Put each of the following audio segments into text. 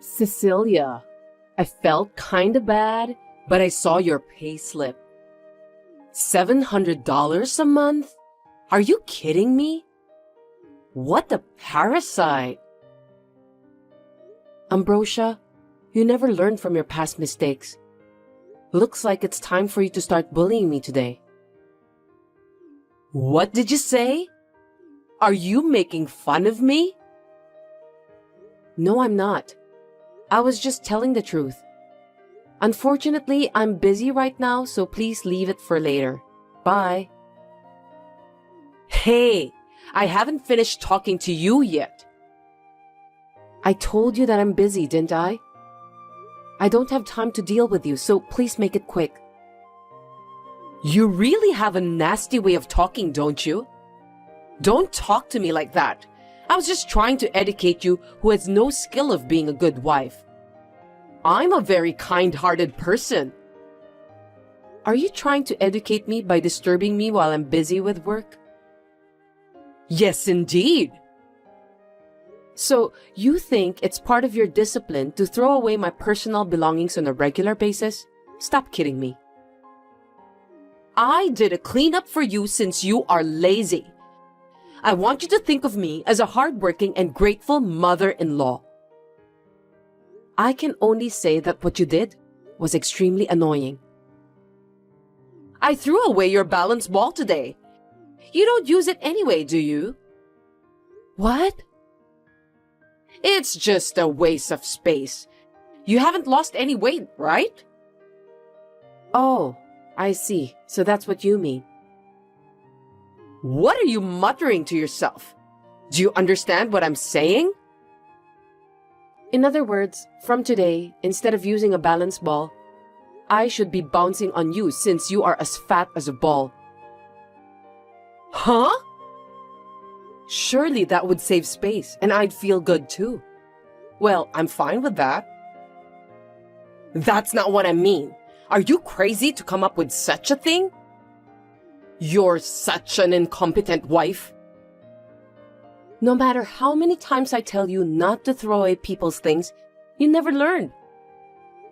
Cecilia, I felt kinda bad, but I saw your payslip. $700 a month? Are you kidding me? What a parasite! Ambrosia, you never learn from your past mistakes. Looks like it's time for you to start bullying me today. What did you say? Are you making fun of me? No, I'm not. I was just telling the truth. Unfortunately, I'm busy right now, so please leave it for later. Bye. Hey, I haven't finished talking to you yet. I told you that I'm busy, didn't I? I don't have time to deal with you, so please make it quick. You really have a nasty way of talking, don't you? Don't talk to me like that. I was just trying to educate you who has no skill of being a good wife. I'm a very kind-hearted person. Are you trying to educate me by disturbing me while I'm busy with work? Yes, indeed. So, you think it's part of your discipline to throw away my personal belongings on a regular basis? Stop kidding me. I did a cleanup for you since you are lazy. I want you to think of me as a hardworking and grateful mother-in-law. I can only say that what you did was extremely annoying. I threw away your balance ball today. You don't use it anyway, do you? What? It's just a waste of space. You haven't lost any weight, right? Oh, I see. So that's what you mean. What are you muttering to yourself? Do you understand what I'm saying? In other words, from today, instead of using a balance ball, I should be bouncing on you since you are as fat as a ball. Huh? Surely that would save space and I'd feel good too. Well, I'm fine with that. That's not what I mean. Are you crazy to come up with such a thing? You're such an incompetent wife. No matter how many times I tell you not to throw away people's things, you never learn.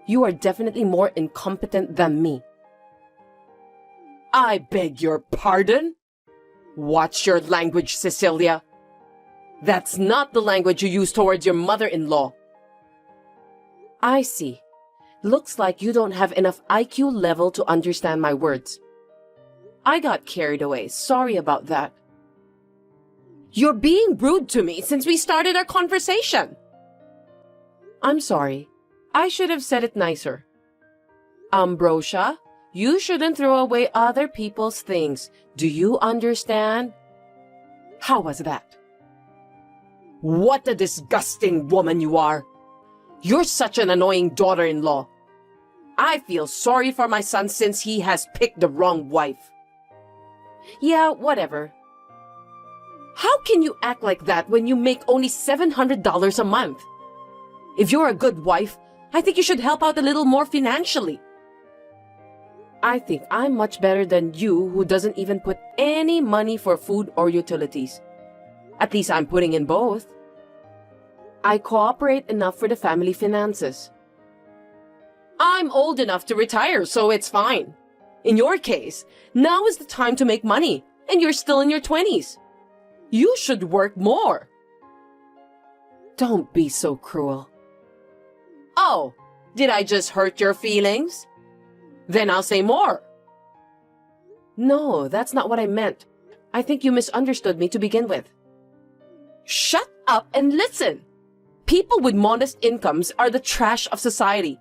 You are definitely more incompetent than me. I beg your pardon? Watch your language, Cecilia. That's not the language you use towards your mother-in-law. I see. Looks like you don't have enough IQ level to understand my words. I got carried away. Sorry about that. You're being rude to me since we started our conversation. I'm sorry. I should have said it nicer. Ambrosia, you shouldn't throw away other people's things. Do you understand? How was that? What a disgusting woman you are. You're such an annoying daughter-in-law. I feel sorry for my son since he has picked the wrong wife. Yeah, whatever. How can you act like that when you make only $700 a month? If you're a good wife, I think you should help out a little more financially. I think I'm much better than you who doesn't even put any money for food or utilities. At least I'm putting in both. I cooperate enough for the family finances. I'm old enough to retire, so it's fine. In your case, now is the time to make money, and you're still in your 20s. You should work more. Don't be so cruel. Oh, did I just hurt your feelings? Then I'll say more. No, that's not what I meant. I think you misunderstood me to begin with. Shut up and listen. People with modest incomes are the trash of society.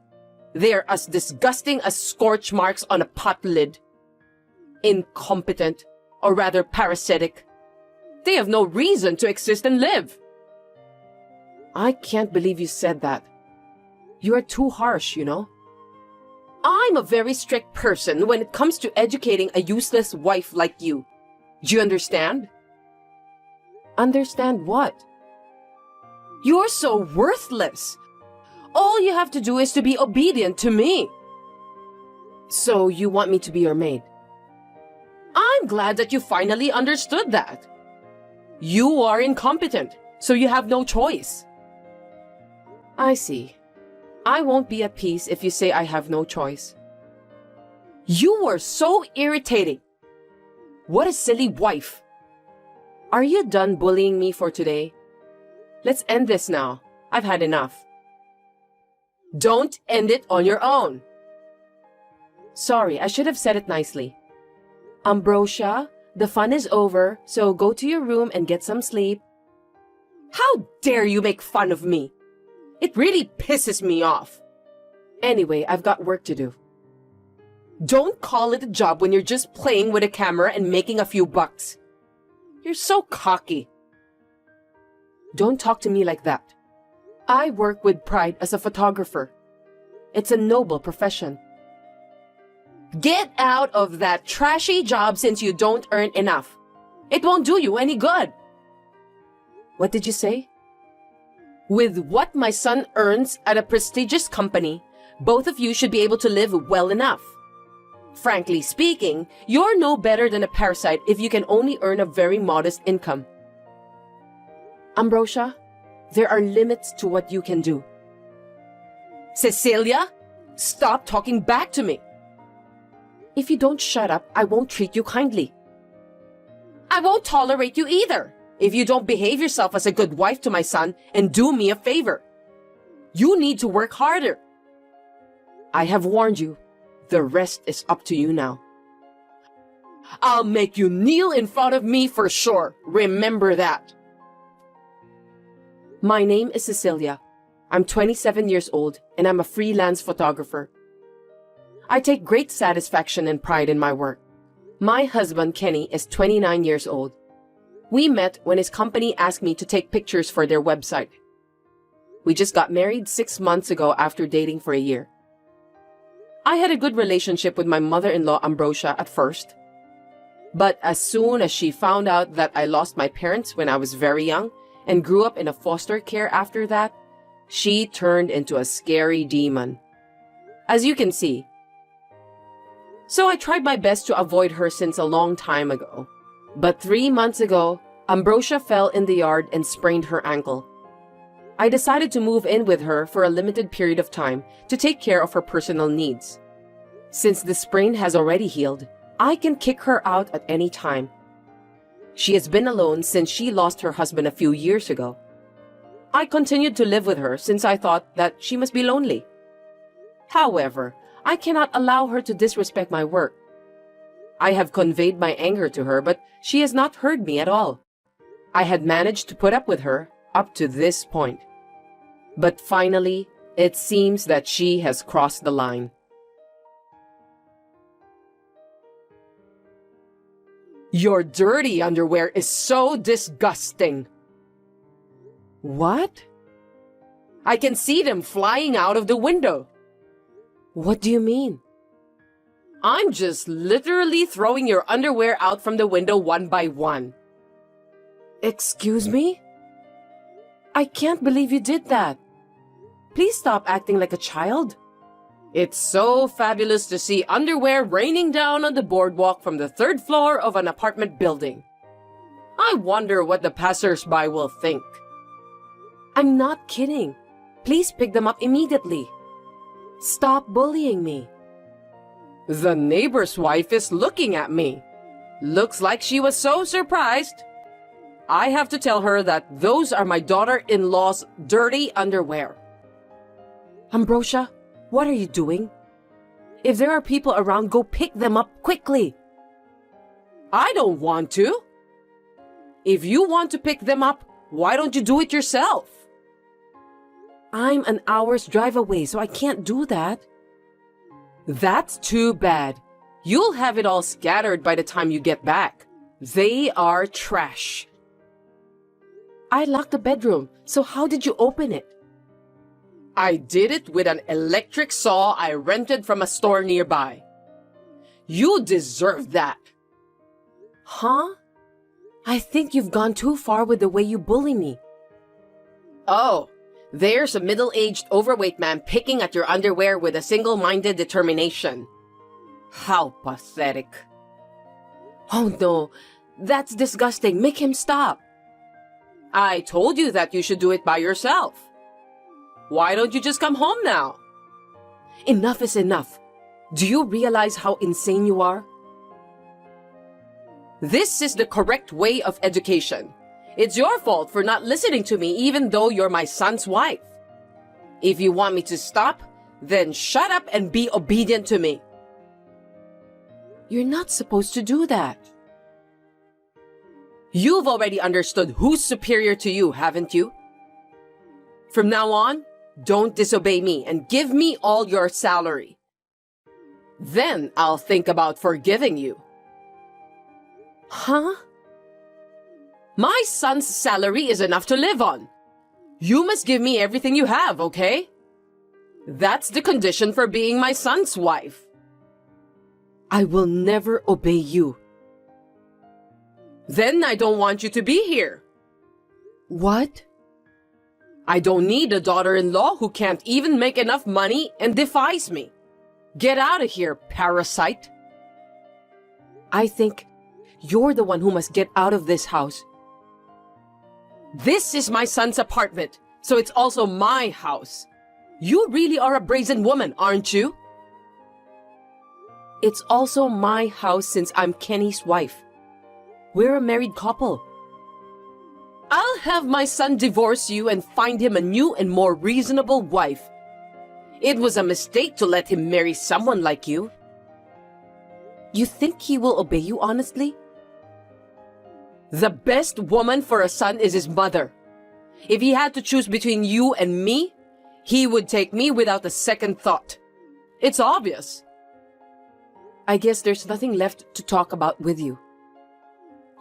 They are as disgusting as scorch marks on a pot lid. Incompetent, or rather parasitic. They have no reason to exist and live. I can't believe you said that. You are too harsh, you know. I'm a very strict person when it comes to educating a useless wife like you. Do you understand? Understand what? You're so worthless. All you have to do is to be obedient to me. So you want me to be your maid? I'm glad that you finally understood that. You are incompetent, so you have no choice. I see. I won't be at peace if you say I have no choice. You were so irritating. What a silly wife. Are you done bullying me for today? Let's end this now. I've had enough. Don't end it on your own. Sorry, I should have said it nicely. Ambrosia, the fun is over, so go to your room and get some sleep. How dare you make fun of me? It really pisses me off. Anyway, I've got work to do. Don't call it a job when you're just playing with a camera and making a few bucks. You're so cocky. Don't talk to me like that. I work with pride as a photographer. It's a noble profession. Get out of that trashy job since you don't earn enough. It won't do you any good. What did you say? With what my son earns at a prestigious company, both of you should be able to live well enough. Frankly speaking, you're no better than a parasite if you can only earn a very modest income. Ambrosia, there are limits to what you can do. Cecilia, stop talking back to me. If you don't shut up, I won't treat you kindly. I won't tolerate you either if you don't behave yourself as a good wife to my son and do me a favor. You need to work harder. I have warned you. The rest is up to you now. I'll make you kneel in front of me for sure. Remember that. My name is Cecilia. I'm 27 years old and I'm a freelance photographer. I take great satisfaction and pride in my work. My husband, Kenny, is 29 years old. We met when his company asked me to take pictures for their website. We just got married 6 months ago after dating for a year. I had a good relationship with my mother-in-law, Ambrosia, at first. But as soon as she found out that I lost my parents when I was very young and grew up in a foster care after that, she turned into a scary demon. As you can see. So I tried my best to avoid her since a long time ago. But 3 months ago, Ambrosia fell in the yard and sprained her ankle. I decided to move in with her for a limited period of time to take care of her personal needs. Since the sprain has already healed, I can kick her out at any time. She has been alone since she lost her husband a few years ago. I continued to live with her since I thought that she must be lonely. However, I cannot allow her to disrespect my work. I have conveyed my anger to her, but she has not heard me at all. I had managed to put up with her up to this point. But finally, it seems that she has crossed the line. Your dirty underwear is so disgusting. What? I can see them flying out of the window. What do you mean? I'm just literally throwing your underwear out from the window one by one. Excuse me? I can't believe you did that. Please stop acting like a child. It's so fabulous to see underwear raining down on the boardwalk from the 3rd floor of an apartment building. I wonder what the passers-by will think. I'm not kidding. Please pick them up immediately. Stop bullying me. The neighbor's wife is looking at me. Looks like she was so surprised. I have to tell her that those are my daughter-in-law's dirty underwear. Ambrosia, what are you doing? If there are people around, go pick them up quickly. I don't want to. If you want to pick them up, why don't you do it yourself? I'm an hour's drive away, so I can't do that. That's too bad. You'll have it all scattered by the time you get back. They are trash. I locked the bedroom, so how did you open it? I did it with an electric saw I rented from a store nearby. You deserve that. Huh? I think you've gone too far with the way you bully me. Oh, there's a middle-aged overweight man picking at your underwear with a single-minded determination. How pathetic. Oh no, that's disgusting. Make him stop. I told you that you should do it by yourself. Why don't you just come home now? Enough is enough. Do you realize how insane you are? This is the correct way of education. It's your fault for not listening to me even though you're my son's wife. If you want me to stop, then shut up and be obedient to me. You're not supposed to do that. You've already understood who's superior to you, haven't you? From now on, don't disobey me and give me all your salary. Then I'll think about forgiving you. Huh? My son's salary is enough to live on. You must give me everything you have, okay? That's the condition for being my son's wife. I will never obey you. Then I don't want you to be here. What? I don't need a daughter-in-law who can't even make enough money and defies me. Get out of here, parasite. I think you're the one who must get out of this house. This is my son's apartment, so it's also my house. You really are a brazen woman, aren't you? It's also my house since I'm Kenny's wife. We're a married couple. I'll have my son divorce you and find him a new and more reasonable wife. It was a mistake to let him marry someone like you. You think he will obey you honestly? The best woman for a son is his mother. If he had to choose between you and me, he would take me without a second thought. It's obvious. I guess there's nothing left to talk about with you.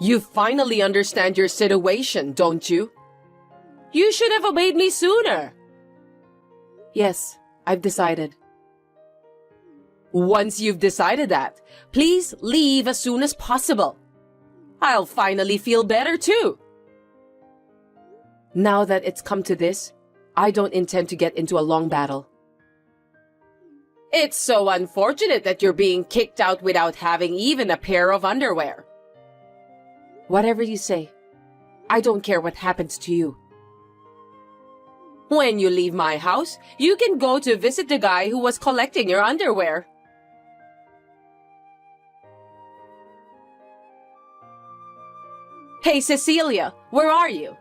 You finally understand your situation, don't you? You should have obeyed me sooner. Yes, I've decided. Once you've decided that, please leave as soon as possible. I'll finally feel better too. Now that it's come to this, I don't intend to get into a long battle. It's so unfortunate that you're being kicked out without having even a pair of underwear. Whatever you say, I don't care what happens to you. When you leave my house, you can go to visit the guy who was collecting your underwear. Hey, Cecilia, where are you?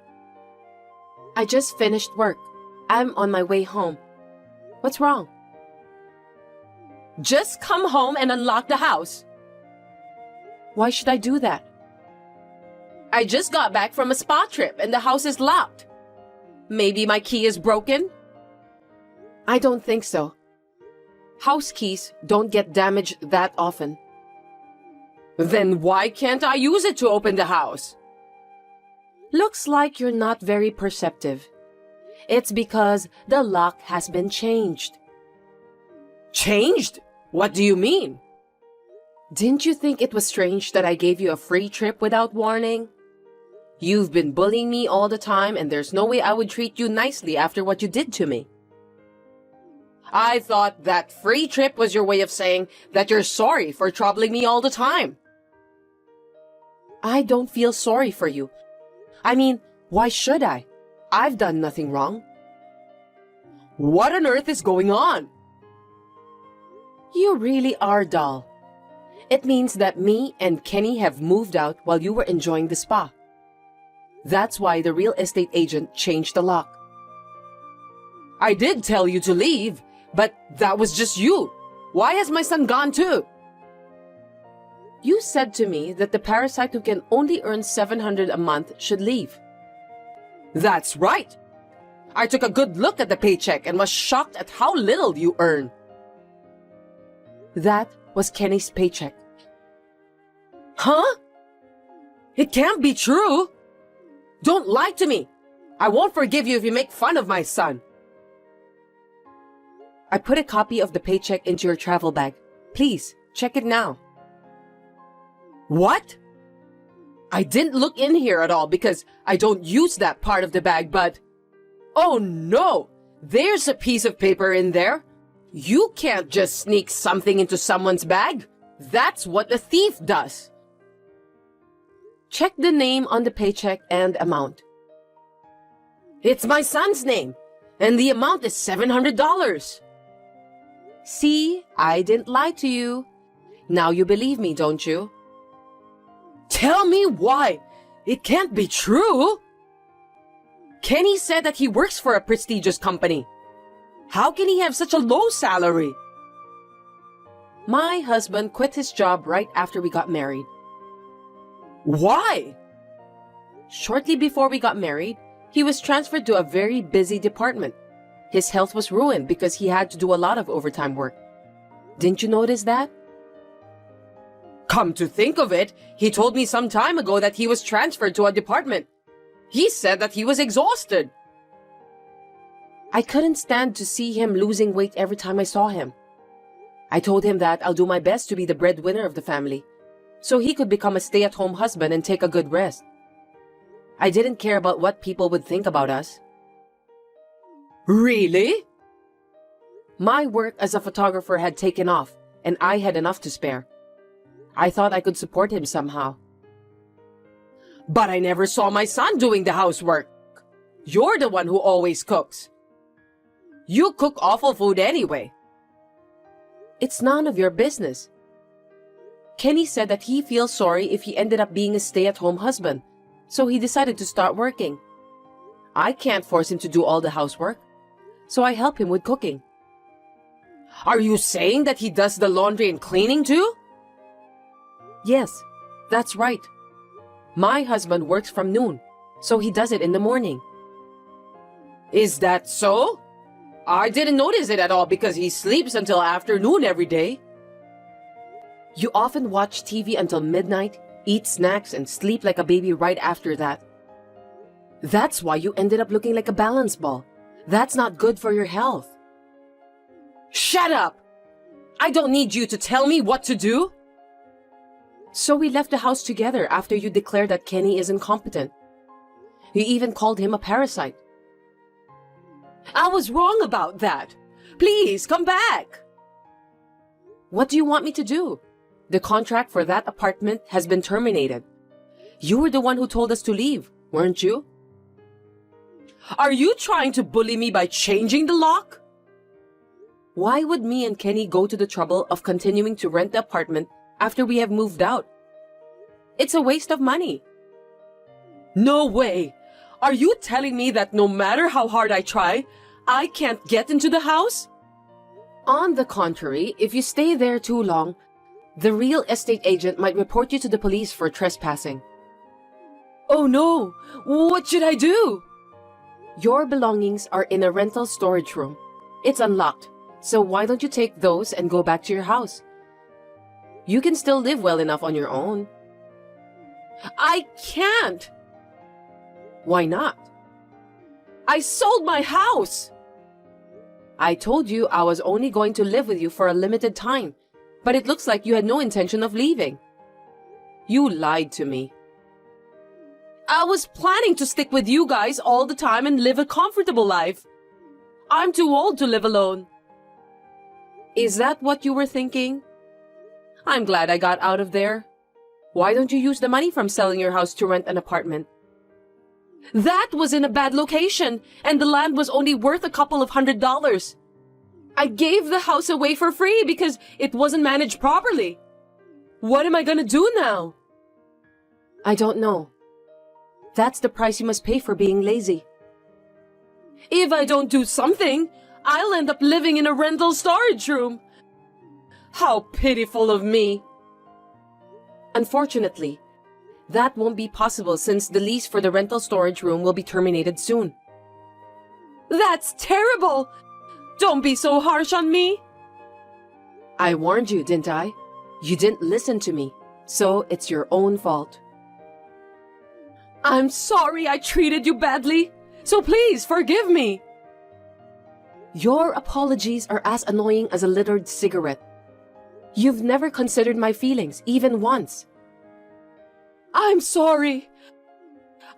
I just finished work. I'm on my way home. What's wrong? Just come home and unlock the house. Why should I do that? I just got back from a spa trip and the house is locked. Maybe my key is broken? I don't think so. House keys don't get damaged that often. Then why can't I use it to open the house? Looks like you're not very perceptive. It's because the lock has been changed. Changed? What do you mean? Didn't you think it was strange that I gave you a free trip without warning? You've been bullying me all the time and there's no way I would treat you nicely after what you did to me. I thought that free trip was your way of saying that you're sorry for troubling me all the time. I don't feel sorry for you. I mean, why should I? I've done nothing wrong. What on earth is going on? You really are dull. It means that me and Kenny have moved out while you were enjoying the spa. That's why the real estate agent changed the lock. I did tell you to leave, but that was just you. Why has my son gone too? You said to me that the parasite who can only earn $700 a month should leave. That's right. I took a good look at the paycheck and was shocked at how little you earn. That was Kenny's paycheck. Huh? It can't be true. Don't lie to me. I won't forgive you if you make fun of my son. I put a copy of the paycheck into your travel bag. Please, check it now. What? I didn't look in here at all because I don't use that part of the bag, but... Oh no! There's a piece of paper in there. You can't just sneak something into someone's bag. That's what a thief does. Check the name on the paycheck and amount. It's my son's name. And the amount is $700. See, I didn't lie to you. Now you believe me, don't you? Tell me why. It can't be true. Kenny said that he works for a prestigious company. How can he have such a low salary? My husband quit his job right after we got married. Why? Shortly before we got married, he was transferred to a very busy department. His health was ruined because he had to do a lot of overtime work. Didn't you notice that? Come to think of it, he told me some time ago that he was transferred to a department. He said that he was exhausted. I couldn't stand to see him losing weight every time I saw him. I told him that I'll do my best to be the breadwinner of the family, so he could become a stay-at-home husband and take a good rest. I didn't care about what people would think about us. Really? My work as a photographer had taken off, and I had enough to spare. I thought I could support him somehow. But I never saw my son doing the housework. You're the one who always cooks. You cook awful food anyway. It's none of your business. Kenny said that he feels sorry if he ended up being a stay-at-home husband, so he decided to start working. I can't force him to do all the housework, so I help him with cooking. Are you saying that he does the laundry and cleaning too? Yes, that's right. My husband works from noon, so he does it in the morning. Is that so? I didn't notice it at all because he sleeps until afternoon every day. You often watch TV until midnight, eat snacks, and sleep like a baby right after that. That's why you ended up looking like a balance ball. That's not good for your health. Shut up! I don't need you to tell me what to do. So we left the house together after you declared that Kenny is incompetent. You even called him a parasite. I was wrong about that. Please, come back. What do you want me to do? The contract for that apartment has been terminated. You were the one who told us to leave, weren't you? Are you trying to bully me by changing the lock? Why would me and Kenny go to the trouble of continuing to rent the apartment after we have moved out? It's a waste of money. No way! Are you telling me that no matter how hard I try, I can't get into the house? On the contrary, if you stay there too long, the real estate agent might report you to the police for trespassing. Oh no! What should I do? Your belongings are in a rental storage room. It's unlocked, so why don't you take those and go back to your house? You can still live well enough on your own. I can't! Why not? I sold my house! I told you I was only going to live with you for a limited time, but it looks like you had no intention of leaving. You lied to me. I was planning to stick with you guys all the time and live a comfortable life. I'm too old to live alone. Is that what you were thinking? I'm glad I got out of there. Why don't you use the money from selling your house to rent an apartment? That was in a bad location, and the land was only worth a couple of $100s. I gave the house away for free because it wasn't managed properly. What am I gonna do now? I don't know. That's the price you must pay for being lazy. If I don't do something, I'll end up living in a rental storage room. How pitiful of me. Unfortunately, that won't be possible since the lease for the rental storage room will be terminated soon. That's terrible! Don't be so harsh on me! I warned you, didn't I? You didn't listen to me, so it's your own fault. I'm sorry I treated you badly, so please forgive me. Your apologies are as annoying as a littered cigarette. You've never considered my feelings, even once. I'm sorry.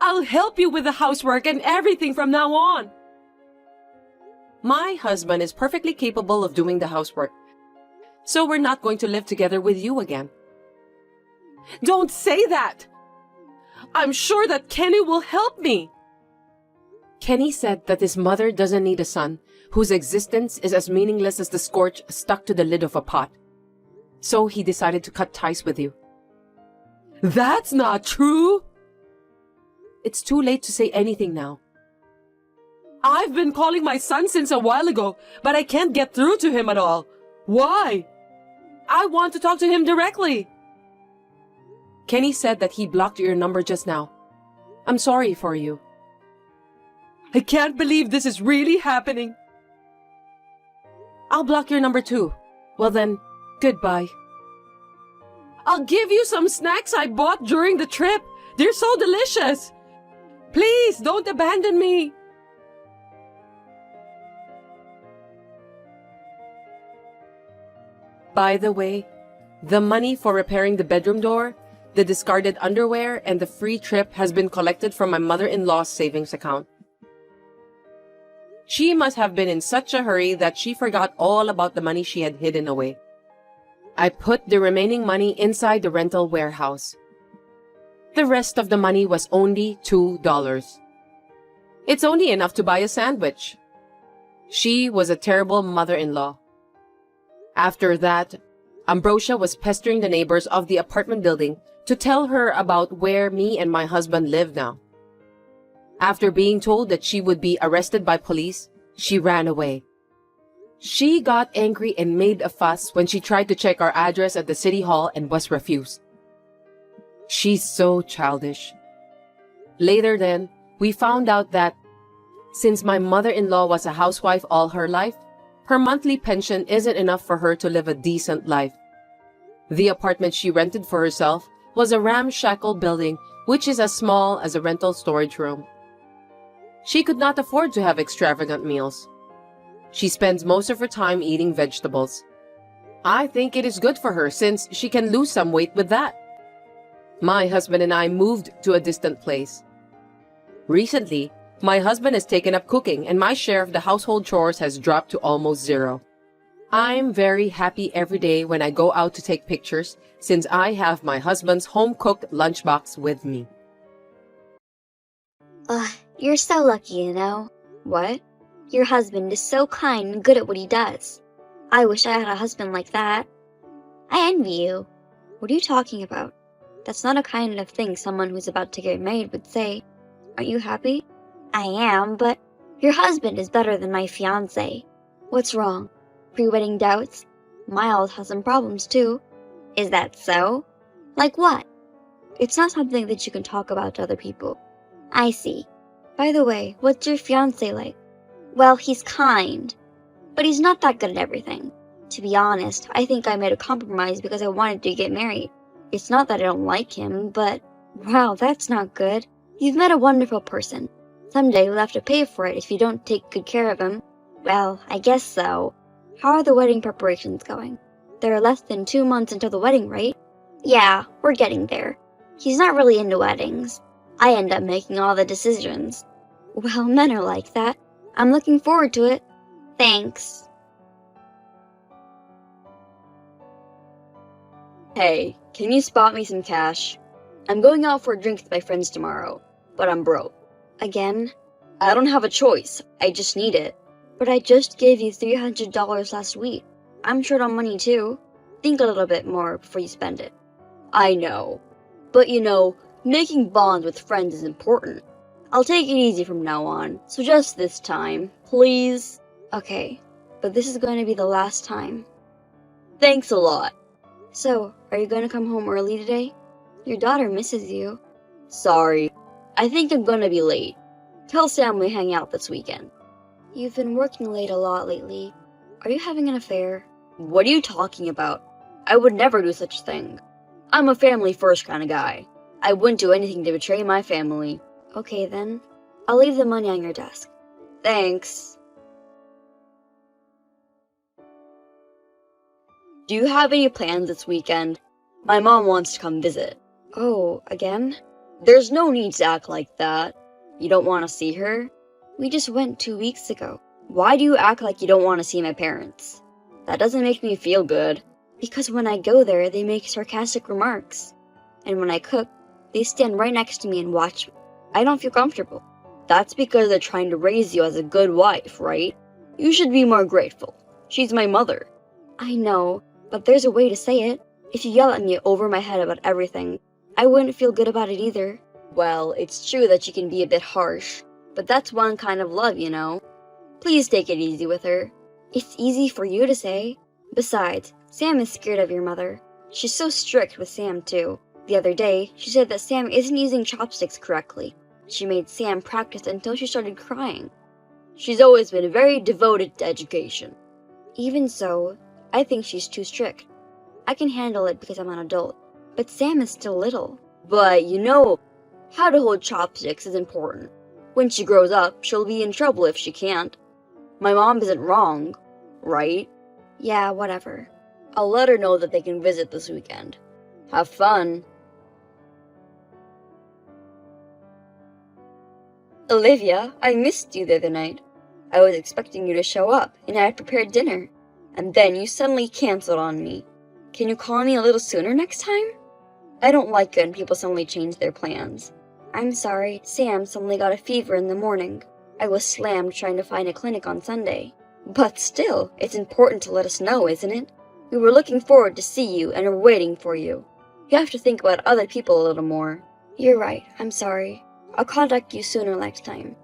I'll help you with the housework and everything from now on. My husband is perfectly capable of doing the housework, so we're not going to live together with you again. Don't say that! I'm sure that Kenny will help me. Kenny said that his mother doesn't need a son whose existence is as meaningless as the scorch stuck to the lid of a pot. So he decided to cut ties with you. That's not true! It's too late to say anything now. I've been calling my son since a while ago, but I can't get through to him at all. Why? I want to talk to him directly. Kenny said that he blocked your number just now. I'm sorry for you. I can't believe this is really happening. I'll block your number too. Well then, goodbye. I'll give you some snacks I bought during the trip. They're so delicious. Please don't abandon me. By the way, the money for repairing the bedroom door, the discarded underwear, and the free trip has been collected from my mother-in-law's savings account. She must have been in such a hurry that she forgot all about the money she had hidden away. I put the remaining money inside the rental warehouse. The rest of the money was only $2. It's only enough to buy a sandwich. She was a terrible mother-in-law. After that, Ambrosia was pestering the neighbors of the apartment building to tell her about where me and my husband live now. After being told that she would be arrested by police, she ran away. She got angry and made a fuss when she tried to check our address at the city hall and was refused. She's so childish. Later then, we found out that since my mother-in-law was a housewife all her life, her monthly pension isn't enough for her to live a decent life. The apartment she rented for herself was a ramshackle building which is as small as a rental storage room. She could not afford to have extravagant meals. She spends most of her time eating vegetables. I think it is good for her since she can lose some weight with that. My husband and I moved to a distant place. Recently, my husband has taken up cooking and my share of the household chores has dropped to almost zero. I'm very happy every day when I go out to take pictures since I have my husband's home-cooked lunchbox with me. You're so lucky, you know. What? Your husband is so kind and good at what he does. I wish I had a husband like that. I envy you. What are you talking about? That's not a kind of thing someone who's about to get married would say. Aren't you happy? I am, but your husband is better than my fiancé. What's wrong? Pre-wedding doubts? Miles has some problems too. Is that so? Like what? It's not something that you can talk about to other people. I see. By the way, what's your fiancé like? Well, he's kind, but he's not that good at everything. To be honest, I think I made a compromise because I wanted to get married. It's not that I don't like him, but wow, that's not good. You've met a wonderful person. Someday you'll have to pay for it if you don't take good care of him. Well, I guess so. How are the wedding preparations going? There are less than 2 months until the wedding, right? Yeah, we're getting there. He's not really into weddings. I end up making all the decisions. Well, men are like that. I'm looking forward to it. Thanks. Hey, can you spot me some cash? I'm going out for a drink with my friends tomorrow, but I'm broke. Again? I don't have a choice. I just need it. But I just gave you $300 last week. I'm short on money too. Think a little bit more before you spend it. I know. But you know, making bonds with friends is important. I'll take it easy from now on, so just this time, please? Okay, but this is going to be the last time. Thanks a lot. So, are you going to come home early today? Your daughter misses you. Sorry. I think I'm gonna be late. Tell Sam we hang out this weekend. You've been working late a lot lately. Are you having an affair? What are you talking about? I would never do such a thing. I'm a family-first kind of guy. I wouldn't do anything to betray my family. Okay then. I'll leave the money on your desk. Thanks. Do you have any plans this weekend? My mom wants to come visit. Oh, again? There's no need to act like that. You don't want to see her? We just went 2 weeks ago. Why do you act like you don't want to see my parents? That doesn't make me feel good. Because when I go there, they make sarcastic remarks. And when I cook, they stand right next to me and watch me. I don't feel comfortable. That's because they're trying to raise you as a good wife, right? You should be more grateful. She's my mother. I know, but there's a way to say it. If you yell at me over my head about everything, I wouldn't feel good about it either. Well, it's true that she can be a bit harsh, but that's one kind of love, you know. Please take it easy with her. It's easy for you to say. Besides, Sam is scared of your mother. She's so strict with Sam, too. The other day, she said that Sam isn't using chopsticks correctly. She made Sam practice until she started crying. She's always been very devoted to education. Even so, I think she's too strict. I can handle it because I'm an adult, but Sam is still little. But, you know, how to hold chopsticks is important. When she grows up, she'll be in trouble if she can't. My mom isn't wrong, right? Yeah, whatever. I'll let her know that they can visit this weekend. Have fun. Olivia, I missed you the other night. I was expecting you to show up, and I had prepared dinner. And then you suddenly canceled on me. Can you call me a little sooner next time? I don't like it when people suddenly change their plans. I'm sorry, Sam suddenly got a fever in the morning. I was slammed trying to find a clinic on Sunday. But still, it's important to let us know, isn't it? We were looking forward to see you and are waiting for you. You have to think about other people a little more. You're right, I'm sorry. I'll contact you sooner next time.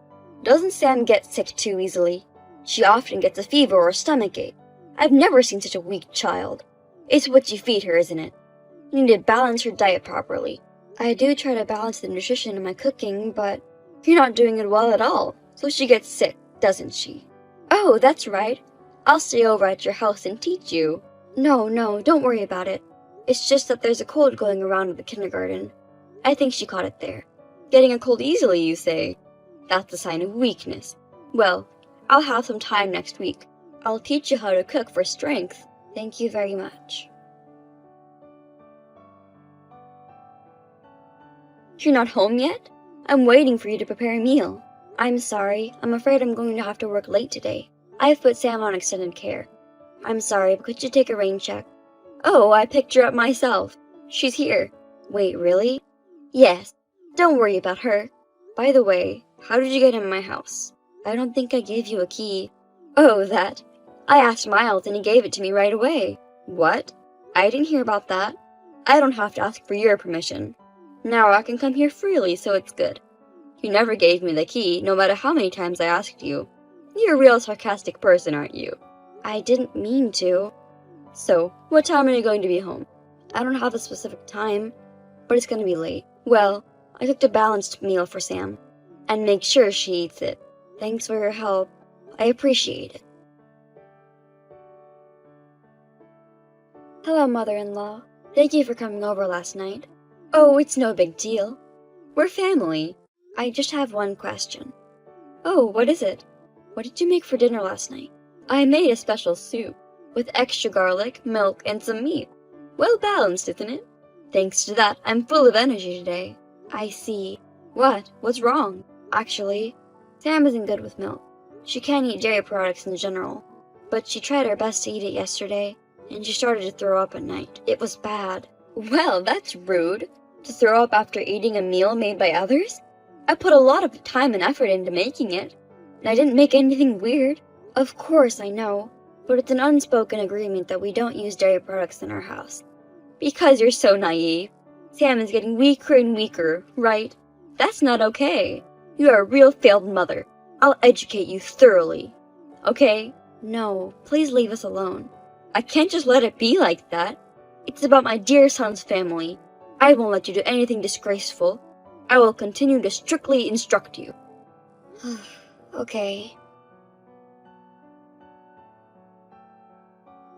Doesn't Sam get sick too easily? She often gets a fever or a stomachache. I've never seen such a weak child. It's what you feed her, isn't it? You need to balance her diet properly. I do try to balance the nutrition in my cooking, but you're not doing it well at all, so she gets sick, doesn't she? Oh, that's right. I'll stay over at your house and teach you. No, don't worry about it. It's just that there's a cold going around at the kindergarten. I think she caught it there. Getting a cold easily, you say? That's a sign of weakness. Well, I'll have some time next week. I'll teach you how to cook for strength. Thank you very much. You're not home yet? I'm waiting for you to prepare a meal. I'm sorry. I'm afraid I'm going to have to work late today. I've put Sam on extended care. I'm sorry, but could you take a rain check? Oh, I picked her up myself. She's here. Wait, really? Yes. Don't worry about her. By the way, how did you get in my house? I don't think I gave you a key. Oh, that. I asked Miles and he gave it to me right away. What? I didn't hear about that. I don't have to ask for your permission. Now I can come here freely, so it's good. You never gave me the key, no matter how many times I asked you. You're a real sarcastic person, aren't you? I didn't mean to. So, what time are you going to be home? I don't have a specific time, but it's going to be late. Well, I cooked a balanced meal for Sam, and make sure she eats it. Thanks for your help. I appreciate it. Hello, mother-in-law. Thank you for coming over last night. Oh, it's no big deal. We're family. I just have one question. Oh, what is it? What did you make for dinner last night? I made a special soup, with extra garlic, milk, and some meat. Well balanced, isn't it? Thanks to that, I'm full of energy today. I see. What? What's wrong? Actually, Sam isn't good with milk. She can't eat dairy products in general, but she tried her best to eat it yesterday, and she started to throw up at night. It was bad. Well, that's rude. To throw up after eating a meal made by others? I put a lot of time and effort into making it, and I didn't make anything weird. Of course, I know, but it's an unspoken agreement that we don't use dairy products in our house. Because you're so naive. Sam is getting weaker and weaker, right? That's not okay. You are a real failed mother. I'll educate you thoroughly. Okay? No, please leave us alone. I can't just let it be like that. It's about my dear son's family. I won't let you do anything disgraceful. I will continue to strictly instruct you. Okay.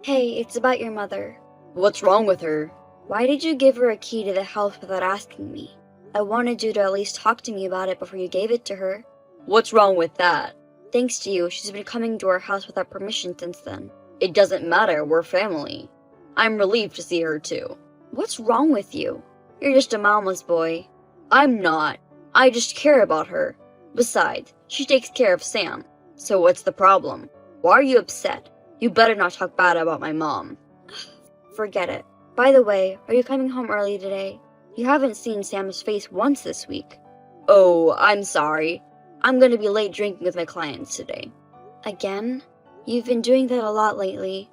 Hey, it's about your mother. What's wrong with her? Why did you give her a key to the house without asking me? I wanted you to at least talk to me about it before you gave it to her. What's wrong with that? Thanks to you, she's been coming to our house without permission since then. It doesn't matter, we're family. I'm relieved to see her too. What's wrong with you? You're just a mama's boy. I'm not. I just care about her. Besides, she takes care of Sam. So what's the problem? Why are you upset? You better not talk bad about my mom. Forget it. By the way, are you coming home early today? You haven't seen Sam's face once this week. Oh, I'm sorry. I'm gonna be late drinking with my clients today. Again? You've been doing that a lot lately.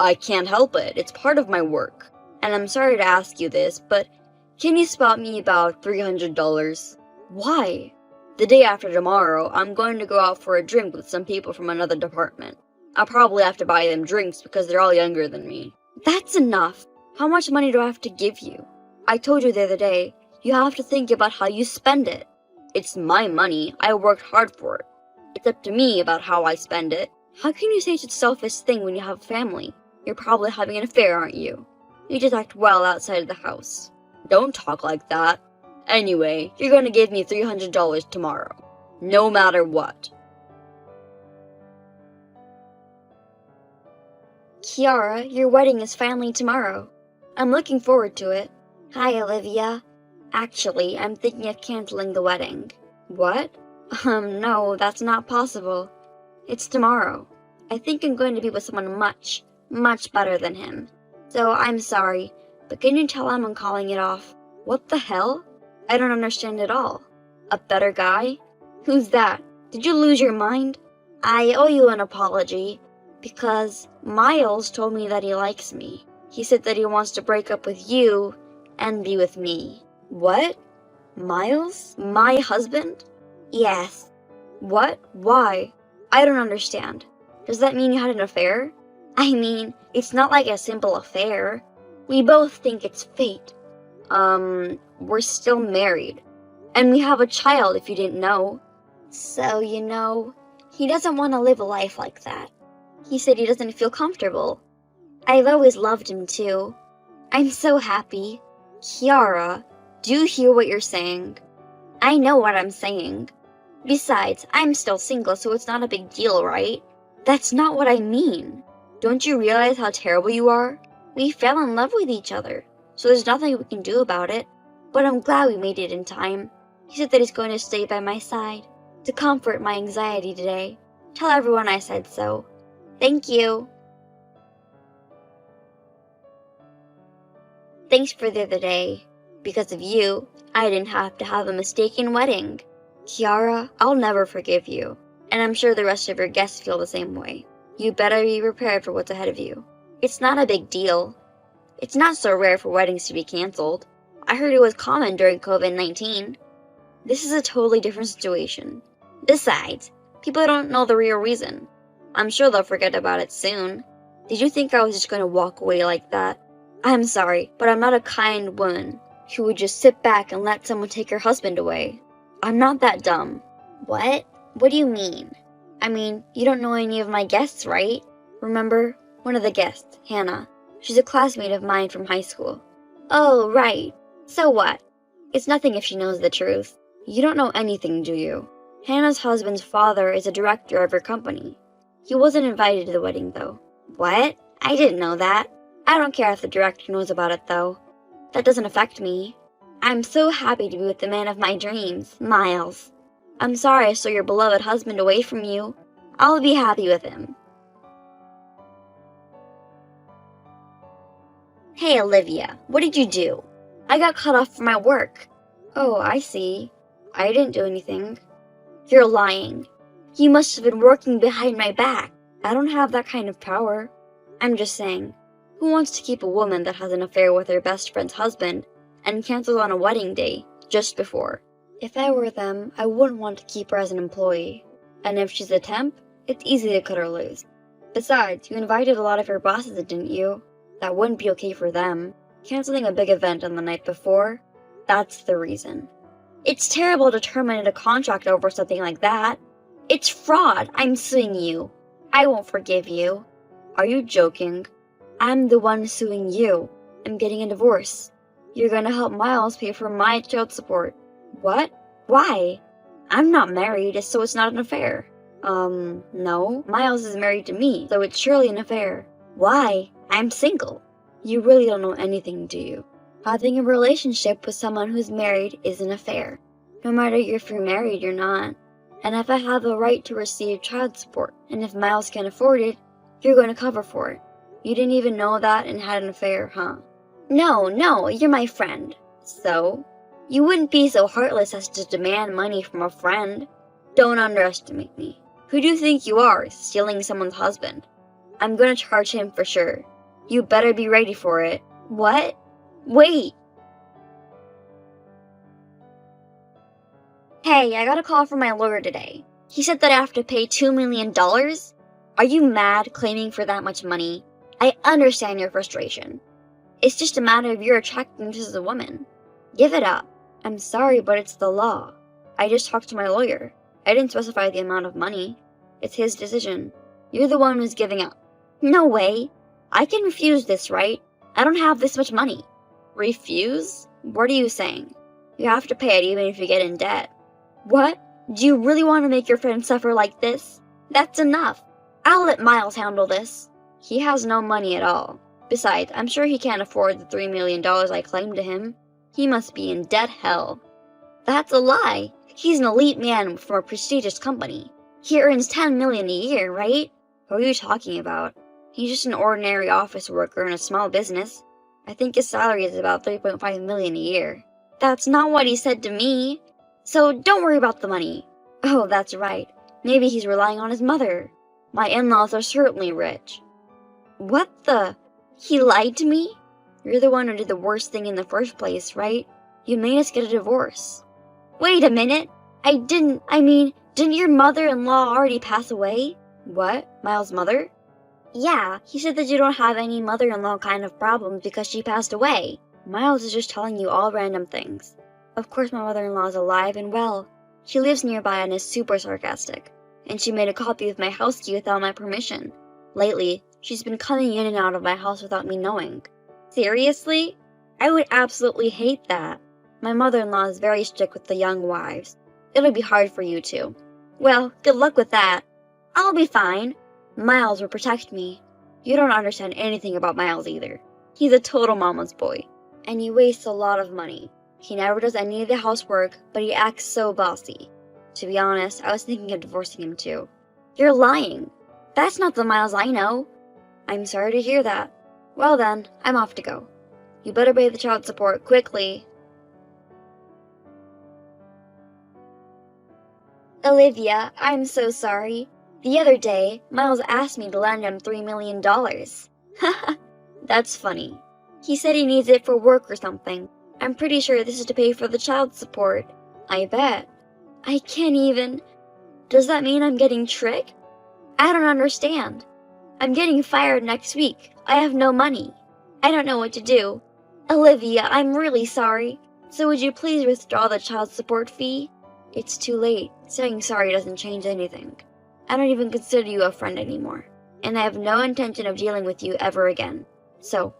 I can't help it. It's part of my work. And I'm sorry to ask you this, but can you spot me about $300? Why? The day after tomorrow, I'm going to go out for a drink with some people from another department. I'll probably have to buy them drinks because they're all younger than me. That's enough. How much money do I have to give you? I told you the other day, you have to think about how you spend it. It's my money. I worked hard for it. It's up to me about how I spend it. How can you say such a selfish thing when you have a family? You're probably having an affair, aren't you? You just act well outside of the house. Don't talk like that. Anyway, you're going to give me $300 tomorrow. No matter what. Kiara, your wedding is finally tomorrow. I'm looking forward to it. Hi, Olivia. Actually, I'm thinking of canceling the wedding. What? No, that's not possible. It's tomorrow. I think I'm going to be with someone much, much better than him. So I'm sorry, but can you tell him I'm calling it off? What the hell? I don't understand at all. A better guy? Who's that? Did you lose your mind? I owe you an apology, because Miles told me that he likes me. He said that he wants to break up with you and be with me. What? Miles? My husband? Yes. What? Why? I don't understand. Does that mean you had an affair? I mean, it's not like a simple affair. We both think it's fate. We're still married. And we have a child, if you didn't know. So, he doesn't want to live a life like that. He said he doesn't feel comfortable. I've always loved him too. I'm so happy. Kiara, do you hear what you're saying? I know what I'm saying. Besides, I'm still single, so it's not a big deal, right? That's not what I mean. Don't you realize how terrible you are? We fell in love with each other, so there's nothing we can do about it. But I'm glad we made it in time. He said that he's going to stay by my side to comfort my anxiety today. Tell everyone I said so. Thank you. Thanks for the other day. Because of you, I didn't have to have a mistaken wedding. Kiara, I'll never forgive you. And I'm sure the rest of your guests feel the same way. You better be prepared for what's ahead of you. It's not a big deal. It's not so rare for weddings to be canceled. I heard it was common during COVID-19. This is a totally different situation. Besides, people don't know the real reason. I'm sure they'll forget about it soon. Did you think I was just going to walk away like that? I'm sorry, but I'm not a kind woman who would just sit back and let someone take her husband away. I'm not that dumb. What? What do you mean? I mean, you don't know any of my guests, right? Remember? One of the guests, Hannah. She's a classmate of mine from high school. Oh, right. So what? It's nothing if she knows the truth. You don't know anything, do you? Hannah's husband's father is a director of her company. He wasn't invited to the wedding, though. What? I didn't know that. I don't care if the director knows about it, though. That doesn't affect me. I'm so happy to be with the man of my dreams, Miles. I'm sorry I stole your beloved husband away from you. I'll be happy with him. Hey, Olivia, what did you do? I got cut off from my work. Oh, I see. I didn't do anything. You're lying. You must have been working behind my back. I don't have that kind of power. I'm just saying, who wants to keep a woman that has an affair with her best friend's husband and cancels on a wedding day just before? If I were them, I wouldn't want to keep her as an employee. And if she's a temp, it's easy to cut her loose. Besides, you invited a lot of your bosses, didn't you? That wouldn't be okay for them. Canceling a big event on the night before, that's the reason. It's terrible to terminate a contract over something like that. It's fraud. I'm suing you. I won't forgive you. Are you joking? I'm the one suing you. I'm getting a divorce. You're gonna help Miles pay for my child support. What? Why? I'm not married, so it's not an affair. No. Miles is married to me, so it's surely an affair. Why? I'm single. You really don't know anything, do you? Having a relationship with someone who's married is an affair. No matter if you're married or not. And if I have a right to receive child support, and if Miles can't afford it, you're going to cover for it. You didn't even know that and had an affair, huh? No, you're my friend. So? You wouldn't be so heartless as to demand money from a friend. Don't underestimate me. Who do you think you are, stealing someone's husband? I'm gonna charge him for sure. You better be ready for it. What? Wait! Hey, I got a call from my lawyer today. He said that I have to pay $2 million? Are you mad claiming for that much money? I understand your frustration. It's just a matter of your attractiveness as a woman. Give it up. I'm sorry, but it's the law. I just talked to my lawyer. I didn't specify the amount of money. It's his decision. You're the one who's giving up. No way. I can refuse this, right? I don't have this much money. Refuse? What are you saying? You have to pay it even if you get in debt. What? Do you really want to make your friend suffer like this? That's enough. I'll let Miles handle this. He has no money at all. Besides, I'm sure he can't afford the $3 million I claimed to him. He must be in debt hell. That's a lie. He's an elite man from a prestigious company. He earns $10 million a year, right? What are you talking about? He's just an ordinary office worker in a small business. I think his salary is about $3.5 million a year. That's not what he said to me. So don't worry about the money. Oh, that's right. Maybe he's relying on his mother. My in-laws are certainly rich. What the? He lied to me? You're the one who did the worst thing in the first place, right? You made us get a divorce. Wait a minute. Didn't your mother-in-law already pass away? What? Miles' mother? Yeah, he said that you don't have any mother-in-law kind of problems because she passed away. Miles is just telling you all random things. Of course my mother-in-law is alive and well. She lives nearby and is super sarcastic. And she made a copy of my house key without my permission. Lately, she's been coming in and out of my house without me knowing. Seriously? I would absolutely hate that. My mother-in-law is very strict with the young wives. It'll be hard for you too. Well, good luck with that. I'll be fine. Miles will protect me. You don't understand anything about Miles either. He's a total mama's boy. And he wastes a lot of money. He never does any of the housework, but he acts so bossy. To be honest, I was thinking of divorcing him too. You're lying. That's not the Miles I know. I'm sorry to hear that. Well then, I'm off to go. You better pay the child support quickly. Olivia, I'm so sorry. The other day, Miles asked me to lend him $3 million. Haha, that's funny. He said he needs it for work or something. I'm pretty sure this is to pay for the child support. I bet. I can't even. Does that mean I'm getting tricked? I don't understand. I'm getting fired next week. I have no money. I don't know what to do. Olivia, I'm really sorry. So would you please withdraw the child support fee? It's too late. Saying sorry doesn't change anything. I don't even consider you a friend anymore. And I have no intention of dealing with you ever again. So,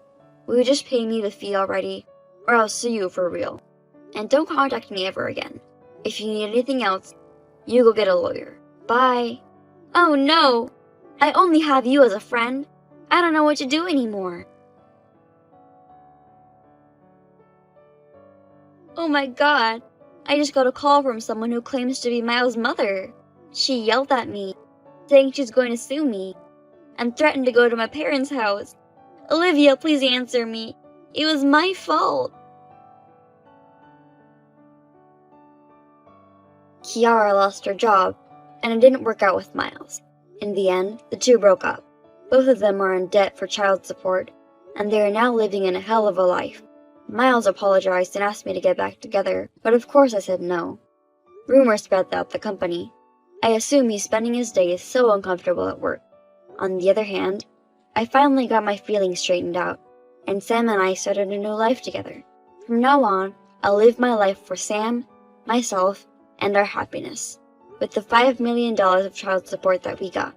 will you just pay me the fee already? Or I'll sue you for real. And don't contact me ever again. If you need anything else, you go get a lawyer. Bye. Oh no! I only have you as a friend. I don't know what to do anymore. Oh my god. I just got a call from someone who claims to be Miles' mother. She yelled at me, saying she's going to sue me, and threatened to go to my parents' house. Olivia, please answer me. It was my fault. Kiara lost her job, and it didn't work out with Miles. In the end, the two broke up. Both of them are in debt for child support, and they are now living in a hell of a life. Miles apologized and asked me to get back together, but of course I said no. Rumors spread throughout the company. I assume he's spending his days so uncomfortable at work. On the other hand, I finally got my feelings straightened out, and Sam and I started a new life together. From now on, I'll live my life for Sam, myself, and our happiness, with the $5 million of child support that we got.